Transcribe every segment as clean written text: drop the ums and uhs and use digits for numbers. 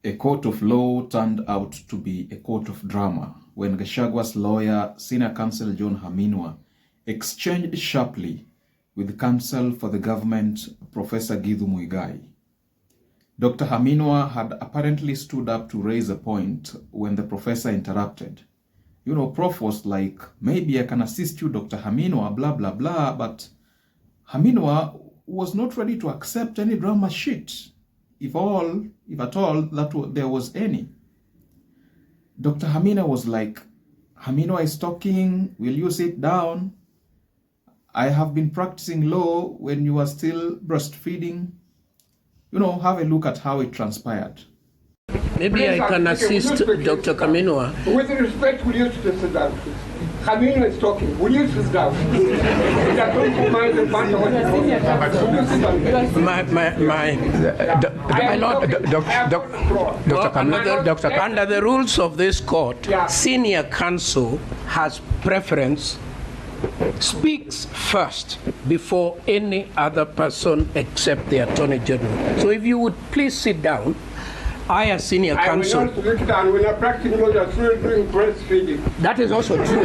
A court of law turned out to be a court of drama when Gachagua's lawyer, senior counsel John Haminwa, exchanged sharply with counsel for the government, Professor Githu Muigai. Dr. Haminwa had apparently stood up to raise a point when the professor interrupted. You know, Prof was like, maybe I can assist you, Dr. Haminwa, blah, blah, blah, but Haminwa was not ready to accept any drama shit, if at all, there was any. Dr. Haminwa was like, Haminwa is talking, will you sit down? I have been practicing law when you are still breastfeeding. You know, have a look at how it transpired. Maybe I can assist Dr. Haminwa. With respect, will you sit down? Haminwa is talking. Will you sit down? My lord, Doctor, under the rules of this court, senior counsel has preference, speaks first before any other person except the Attorney General. So if you would please sit down. I, as senior counsel. I will not sit down when you're practicing law, you're still doing breastfeeding. That is also true.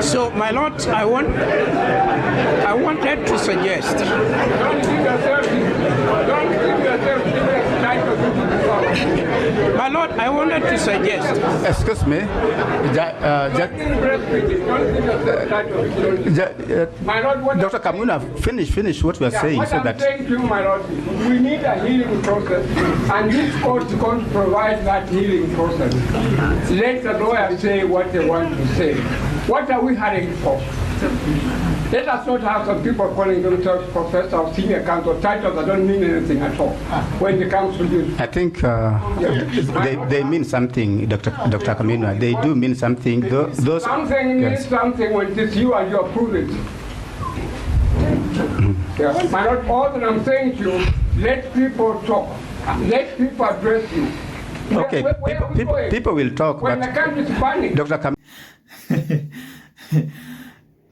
So, my lord, I wanted to suggest. Don't give yourself My lord, I wanted to suggest. Excuse me. Dr. Kamuna, finish what you are saying. What I'm saying to you, my lord, we need a healing process, and this court is going to provide that healing process. Let the lawyers say what they want to say. What are we hurrying for? Let us not have some people calling themselves professor or senior counsel, titles that don't mean anything at all when they come to you. I think they mean something, Dr. Kamina. They do mean something. Something means something when it is you and you approve it. Yeah. My lord, all that I'm saying to you, let people talk. Let people address you. Okay, people will talk, when but the country is panic. Dr. Kamina.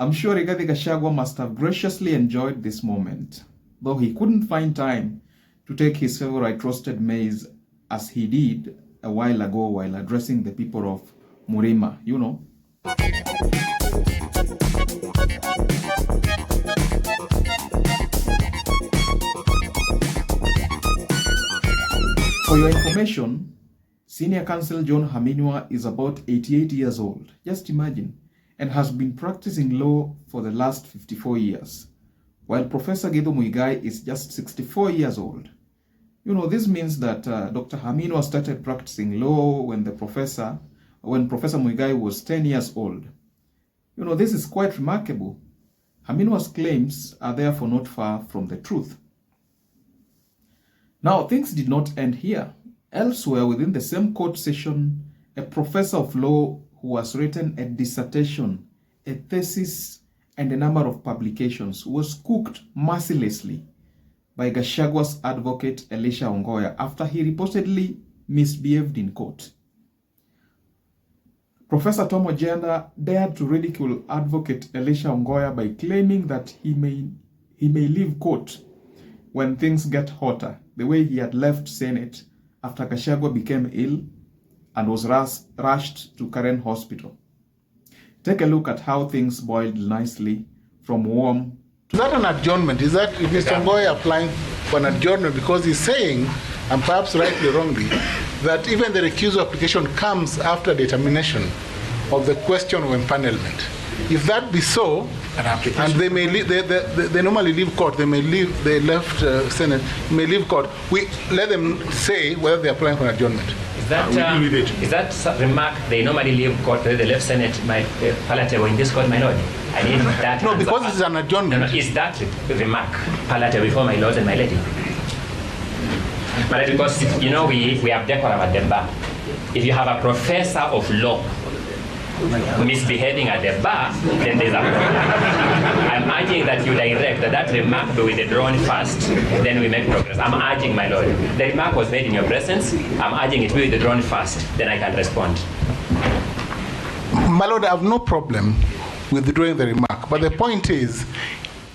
I'm sure Rigathi Gachagua must have graciously enjoyed this moment, though he couldn't find time to take his favorite roasted maize as he did a while ago while addressing the people of Murima, you know. For your information, senior counsel John Haminwa is about 88 years old. Just imagine. And has been practicing law for the last 54 years, while Professor Githu Muigai is just 64 years old. You know, this means that Dr. Haminwa started practicing law when Professor Muigai was 10 years old. You know, this is quite remarkable. Haminwa's claims are therefore not far from the truth. Now, things did not end here. Elsewhere within the same court session, a professor of law who has written a dissertation, a thesis, and a number of publications, was cooked mercilessly by Gachagua's advocate Elisha Ongoya after he reportedly misbehaved in court. Professor Tom Ojenda dared to ridicule advocate Elisha Ongoya by claiming that he may leave court when things get hotter, the way he had left Senate after Gachagua became ill and was rushed to Karen Hospital. Take a look at how things boiled nicely from warm to... Is that an adjournment? Is Mr. Ongoya applying for an adjournment? Because he's saying, and perhaps rightly or wrongly, that even the recusal application comes after determination of the question of empanelment. If that be so, and they may leave, they normally leave court, they left Senate, may leave court, we let them say whether they're applying for an adjournment. Is that remark, they normally leave court, they left Senate, my palatable in this court, my lord? I need that. No, because it's an adjournment. No, is that remark palatable before my lord and my lady? My lady, because, you know, we have decorum at the bar. If you have a professor of law misbehaving at the bar, then there's a problem. I'm urging that you direct that remark be withdrawn first, then we make progress. I'm urging, my lord. The remark was made in your presence. I'm urging it be withdrawn first, then I can respond. My lord, I have no problem with withdrawing the remark, but the point is,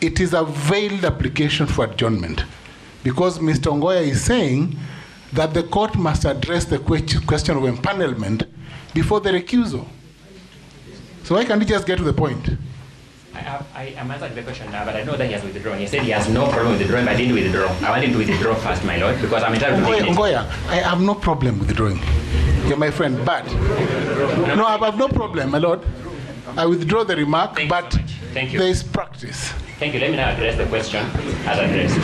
it is a veiled application for adjournment, because Mr. Ongoya is saying that the court must address the question of empanelment before the recusal. So why can't we just get to the point? I am answered the question now, but I know that he has withdrawn. He said he has no problem with withdrawing, but I didn't withdraw. I want him to withdraw first, my lord, because I'm entitled to take it. Ngoya, I have no problem withdrawing. You're my friend, but no, I have no problem, my lord. I withdraw the remark, Thank but you so much. Thank you. there is practice. Thank you. Let me now address the question as addressed.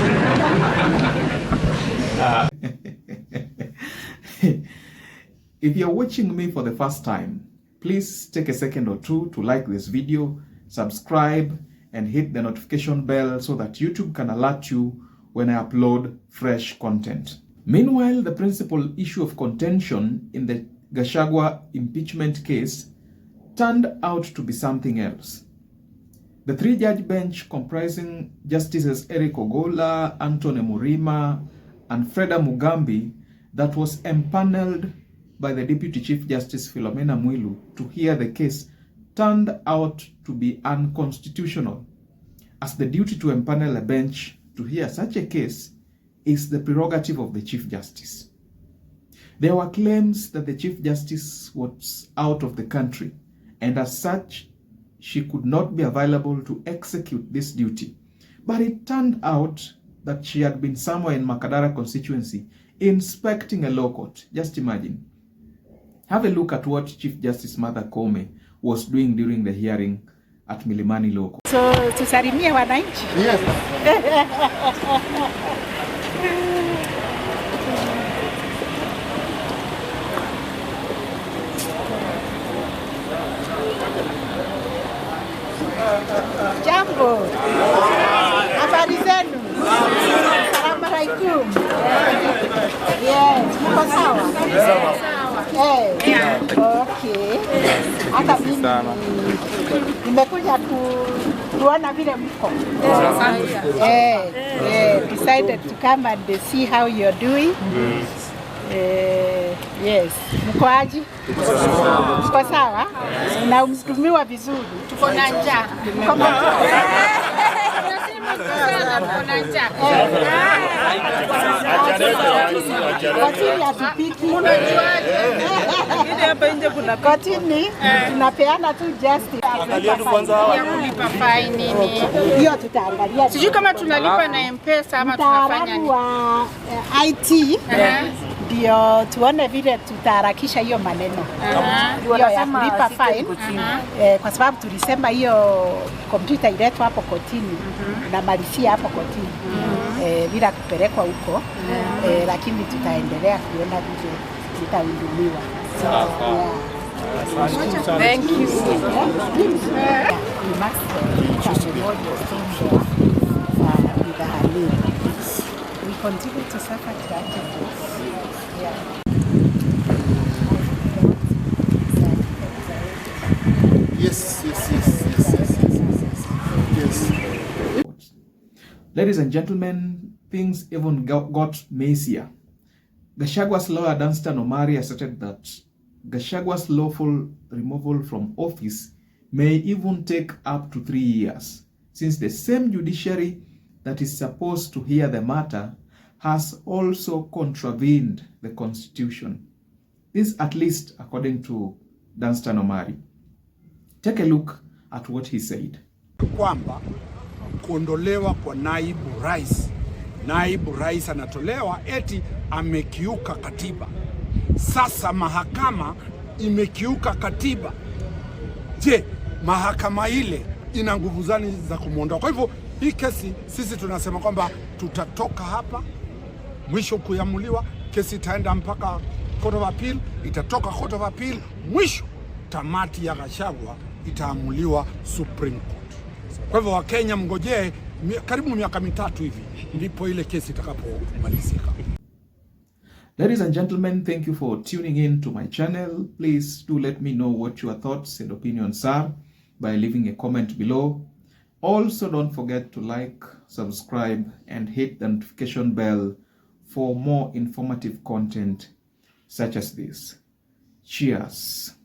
If you're watching me for the first time, please take a second or two to like this video, subscribe, and hit the notification bell so that YouTube can alert you when I upload fresh content. Meanwhile, the principal issue of contention in the Gachagua impeachment case turned out to be something else. The three-judge bench comprising Justices Eric Ogola, Anthony Murima, and Freda Mugambi that was empaneled by the Deputy Chief Justice Philomena Mwilu to hear the case turned out to be unconstitutional, as the duty to empanel a bench to hear such a case is the prerogative of the Chief Justice. There were claims that the Chief Justice was out of the country, and as such, she could not be available to execute this duty. But it turned out that she had been somewhere in Makadara constituency inspecting a law court. Just imagine. Have a look at what Chief Justice Martha Koome was doing during the hearing at Milimani Law Court. So, tusalimie wananchi. Yes. Jambo. Habari zenu? Salamu alaikum. Yes, mko sawa? Okay. Hata mimi nimekuja kuona vile mko. Decided to come and see how you're doing. Yes. Mko aje? Mko sawa? Na mtumiwa vizuri. Tuko na njaa. Mko na Kotini hatupiki. Kotini tunapeana tu justice. Angalia tu kwanza ya kulipa fine nini. Hiyo tutaangalia. Sijui kama tunalipa na M-Pesa ama tunafanya nini. Wa IT ndio tuone vile tutaharakisha hiyo maneno. Hiyo ya kulipa fine. Kwa sababu tulisema hiyo kompyuta iletwe hapo kotini na malisia hapo kotini. Bila kupelekwa huko. Lakini tutaendelea kuona vile zitahudumiwa. Thank you. We continue to suffer tragedies. Yes. Ladies and gentlemen, things even got messier. Gachagua's lawyer Danstan Omari asserted that Gachagua's lawful removal from office may even take up to 3 years, since the same judiciary that is supposed to hear the matter has also contravened the constitution. This at least according to Danstan Omari. Take a look at what he said. Kwamba kuondolewa kwa naibu rais anatolewa eti amekiuka katiba. Sasa mahakama imekiuka katiba. Je, mahakama ile ina nguvu gani za kumuondoa? Kwa hivyo hii kesi sisi tunasema kwamba tutatoka hapa mwisho kuamuliwa, kesi itaenda mpaka Court of Appeal, itatoka Court of Appeal, mwisho tamati ya Gachagua itaamuliwa Supreme Court. Kwa hivyo Wakenya mngojee karibu miaka mitatu hivi ndipo ile kesi itakapomalizika. Ladies and gentlemen, thank you for tuning in to my channel. Please do let me know what your thoughts and opinions are by leaving a comment below. Also, don't forget to like, subscribe, and hit the notification bell for more informative content such as this. Cheers.